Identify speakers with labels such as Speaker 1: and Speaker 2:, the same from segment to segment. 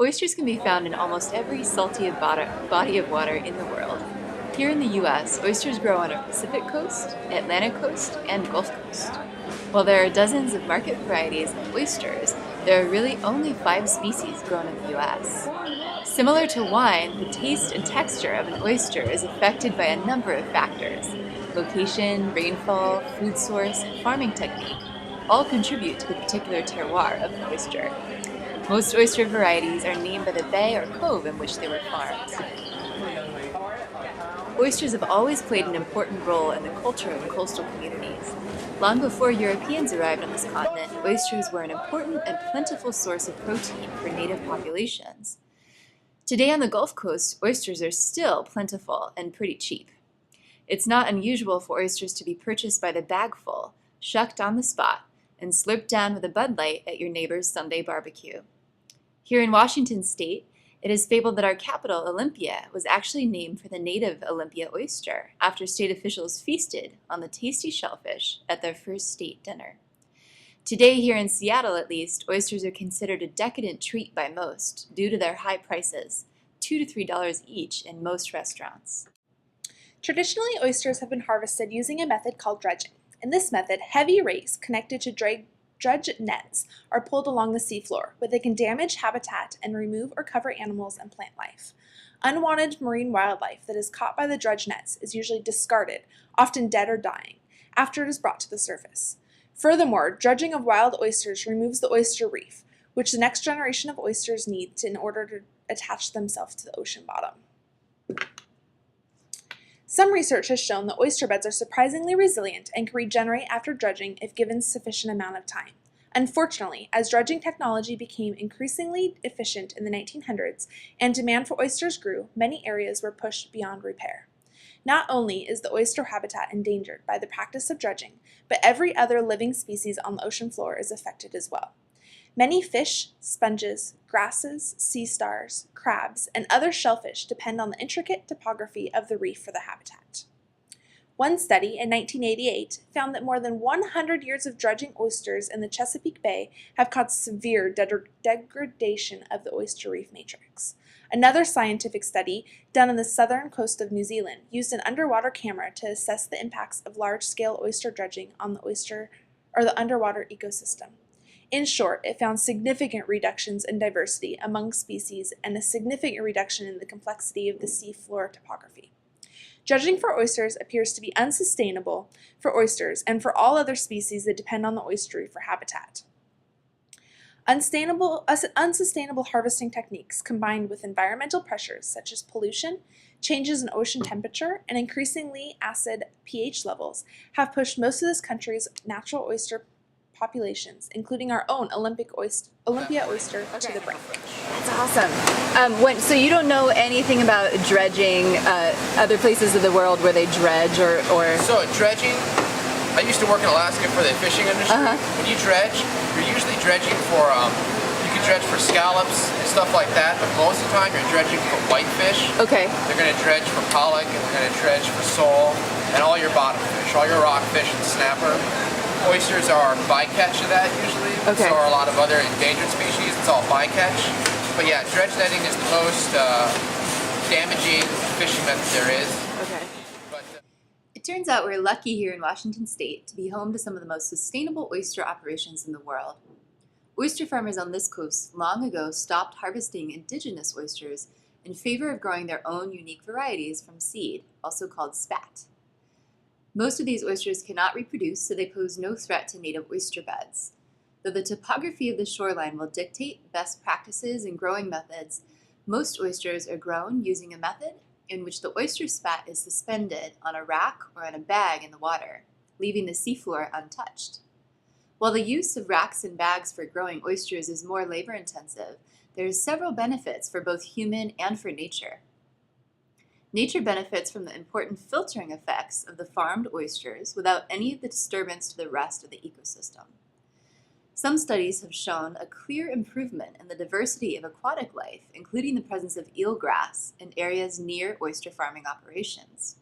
Speaker 1: Oysters can be found in almost every salty body of water in the world. Here in the U.S., oysters grow on our Pacific coast, Atlantic coast, and Gulf Coast. While there are dozens of market varieties of oysters, there are really only 5 species grown in the U.S. Similar to wine, the taste and texture of an oyster is affected by a number of factors. Location, rainfall, food source, and farming technique all contribute to the particular terroir of the oyster. Most oyster varieties are named by the bay or cove in which they were farmed. Oysters have always played an important role in the culture of coastal communities. Long before Europeans arrived on this continent, oysters were an important and plentiful source of protein for native populations. Today on the Gulf Coast, oysters are still plentiful and pretty cheap. It's not unusual for oysters to be purchased by the bagful, shucked on the spot, and slurped down with a Bud Light at your neighbor's Sunday barbecue. Here in Washington state, it is fabled that our capital, Olympia, was actually named for the native Olympia oyster after state officials feasted on the tasty shellfish at their first state dinner. Today, here in Seattle at least, oysters are considered a decadent treat by most due to their high prices, $2 to $3 each in most restaurants.
Speaker 2: Traditionally, oysters have been harvested using a method called dredging. In this method, heavy rakes connected to dredge nets are pulled along the seafloor, where they can damage habitat and remove or cover animals and plant life. Unwanted marine wildlife that is caught by the dredge nets is usually discarded, often dead or dying, after it is brought to the surface. Furthermore, dredging of wild oysters removes the oyster reef, which the next generation of oysters needs in order to attach themselves to the ocean bottom. Some research has shown that oyster beds are surprisingly resilient and can regenerate after dredging if given sufficient amount of time. Unfortunately, as dredging technology became increasingly efficient in the 1900s and demand for oysters grew, many areas were pushed beyond repair. Not only is the oyster habitat endangered by the practice of dredging, but every other living species on the ocean floor is affected as well. Many fish, sponges, grasses, sea stars, crabs, and other shellfish depend on the intricate topography of the reef for the habitat. One study in 1988 found that more than 100 years of dredging oysters in the Chesapeake Bay have caused severe degradation of the oyster reef matrix. Another scientific study done on the southern coast of New Zealand used an underwater camera to assess the impacts of large-scale oyster dredging on the underwater ecosystem. In short, it found significant reductions in diversity among species and a significant reduction in the complexity of the seafloor topography. Dredging for oysters appears to be unsustainable for oysters and for all other species that depend on the oyster reef for habitat. Unsustainable harvesting techniques combined with environmental pressures such as pollution, changes in ocean temperature, and increasingly acid pH levels have pushed most of this country's natural oyster populations, including our own Olympia oyster, to the brink.
Speaker 1: That's awesome. So you don't know anything about dredging, other places of the world where they dredge or...
Speaker 3: So dredging, I used to work in Alaska for the fishing industry. When you dredge, you're usually dredging for, you can dredge for scallops and stuff like that, but most of the time you're dredging for whitefish.
Speaker 1: Okay.
Speaker 3: They're going to dredge for pollock, and they're going to dredge for sole, and all your bottom fish, all your rockfish and snapper. Oysters are bycatch of that usually,
Speaker 1: okay.
Speaker 3: So are a lot of other endangered species. It's all bycatch. But yeah, dredge netting is the most damaging fishing method there is.
Speaker 1: Okay. It turns out we're lucky here in Washington state to be home to some of the most sustainable oyster operations in the world. Oyster farmers on this coast long ago stopped harvesting indigenous oysters in favor of growing their own unique varieties from seed, also called spat. Most of these oysters cannot reproduce, so they pose no threat to native oyster beds. Though the topography of the shoreline will dictate best practices and growing methods, most oysters are grown using a method in which the oyster spat is suspended on a rack or in a bag in the water, leaving the seafloor untouched. While the use of racks and bags for growing oysters is more labor-intensive, there are several benefits for both human and for nature. Nature benefits from the important filtering effects of the farmed oysters without any of the disturbance to the rest of the ecosystem. Some studies have shown a clear improvement in the diversity of aquatic life, including the presence of eelgrass in areas near oyster farming operations.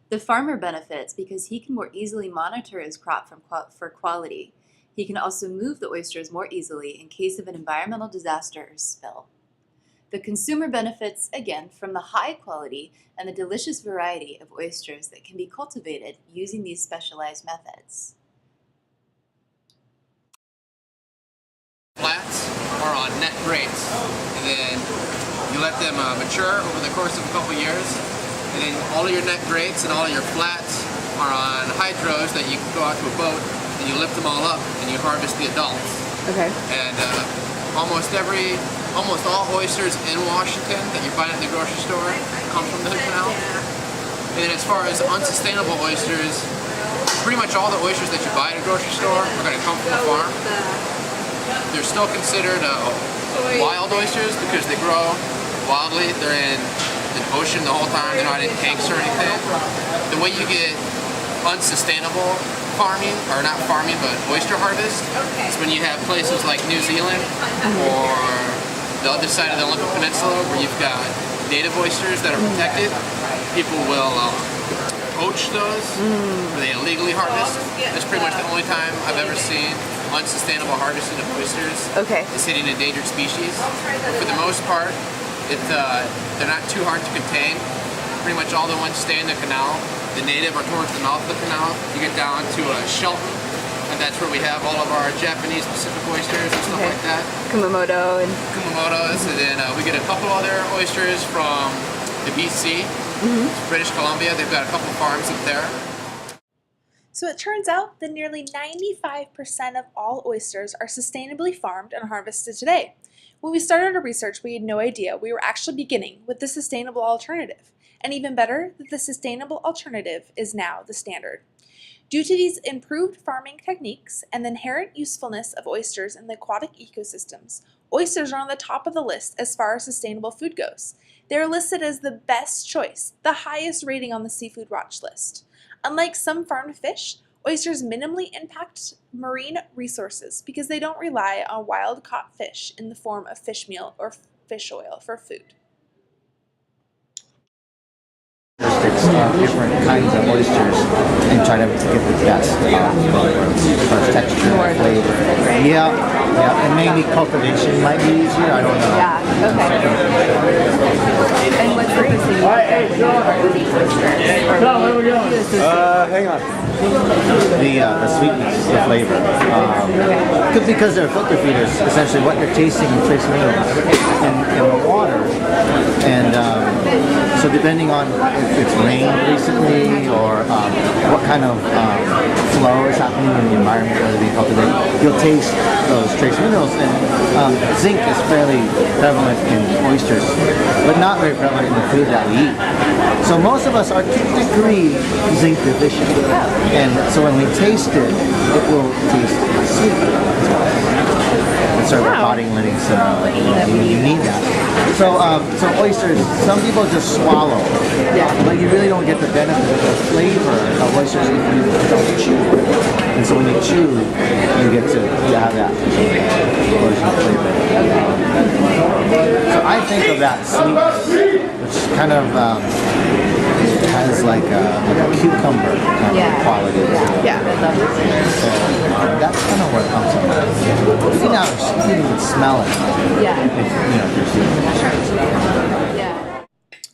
Speaker 1: The farmer benefits because he can more easily monitor his crop for quality. He can also move the oysters more easily in case of an environmental disaster or spill. The consumer benefits, again, from the high quality and the delicious variety of oysters that can be cultivated using these specialized methods.
Speaker 3: Flats are on net grades, and then you let them mature over the course of a couple years, and then all of your net grades and all of your flats are on hydros that you can go out to a boat and you lift them all up and you harvest the adults.
Speaker 1: Okay.
Speaker 3: And almost all oysters in Washington that you find at the grocery store come from the Hood Canal. And as far as unsustainable oysters, pretty much all the oysters that you buy at a grocery store are going to come from a farm. They're still considered wild oysters because they grow wildly. They're in the ocean the whole time. They're not in tanks or anything. The way you get unsustainable farming, or not farming, but oyster harvest, is when you have places like New Zealand or the other side of the Olympic Peninsula where you've got native oysters that are protected. People will poach those, where they illegally harvest. That's pretty much the only time I've ever seen unsustainable harvesting of oysters. Is hitting endangered species. But for the most part, they're not too hard to contain. Pretty much all the ones stay in the canal. The native are towards the mouth of the canal. You get down to Shelton, and that's where we have all of our Japanese Pacific oysters and stuff like that.
Speaker 1: Kumamotos,
Speaker 3: and then we get a couple other oysters from the BC, British Columbia. They've got a couple farms up there.
Speaker 2: So it turns out that nearly 95% of all oysters are sustainably farmed and harvested today. When we started our research, we had no idea we were actually beginning with the sustainable alternative. And even better, that the sustainable alternative is now the standard. Due to these improved farming techniques and the inherent usefulness of oysters in the aquatic ecosystems, oysters are on the top of the list as far as sustainable food goes. They are listed as the best choice, the highest rating on the seafood watch list. Unlike some farmed fish, oysters minimally impact marine resources because they don't rely on wild-caught fish in the form of fish meal or fish oil for food.
Speaker 4: Different kinds of oysters and try to get the best for texture, flavor. Yeah, and maybe cultivation might be easier. I don't know.
Speaker 1: Yeah. Okay. And what's the first thing?
Speaker 4: Hang on. The sweetness, the flavor. Because they're filter feeders, essentially what you're tasting is trace minerals in the water, and so depending on if it's rained recently or what kind of flow is happening in the environment that is being cultivated, you'll taste those trace minerals. And zinc is fairly prevalent in oysters, but not very prevalent in the food that we eat. So most of us are to a degree zinc deficient, and so when we taste it, it will taste sweet. It's sort of a body letting signal. You need that. So oysters, some people just swallow, but you really don't get the benefit of the flavor of oysters if you don't chew. And so when you chew, you get to have that oyster flavor. So I think of that sweetness, which kind of has like a cucumber kind of quality. So that's kind of where it comes from. You can even smell it.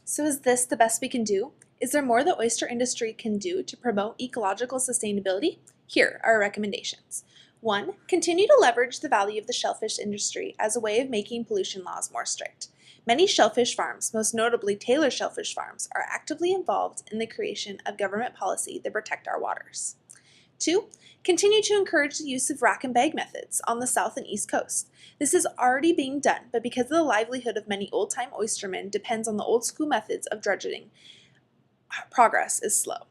Speaker 2: So is this the best we can do? Is there more the oyster industry can do to promote ecological sustainability? Here are our recommendations. 1. Continue to leverage the value of the shellfish industry as a way of making pollution laws more strict. Many shellfish farms, most notably Taylor Shellfish Farms, are actively involved in the creation of government policy that protect our waters. 2. Continue to encourage the use of rack and bag methods on the south and east coast. This is already being done, but because of the livelihood of many old-time oystermen depends on the old-school methods of dredging, progress is slow.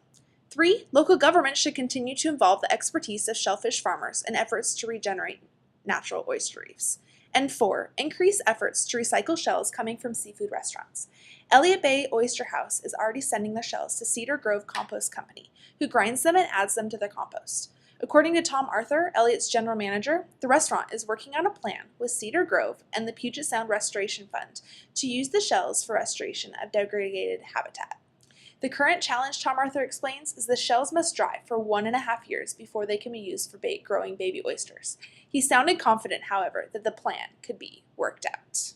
Speaker 2: 3. Local governments should continue to involve the expertise of shellfish farmers in efforts to regenerate natural oyster reefs. And 4. Increase efforts to recycle shells coming from seafood restaurants. Elliott Bay Oyster House is already sending their shells to Cedar Grove Compost Company, who grinds them and adds them to their compost. According to Tom Arthur, Elliott's general manager, the restaurant is working on a plan with Cedar Grove and the Puget Sound Restoration Fund to use the shells for restoration of degraded habitat. The current challenge, Tom Arthur explains, is the shells must dry for 1.5 years before they can be used for growing baby oysters. He sounded confident, however, that the plan could be worked out.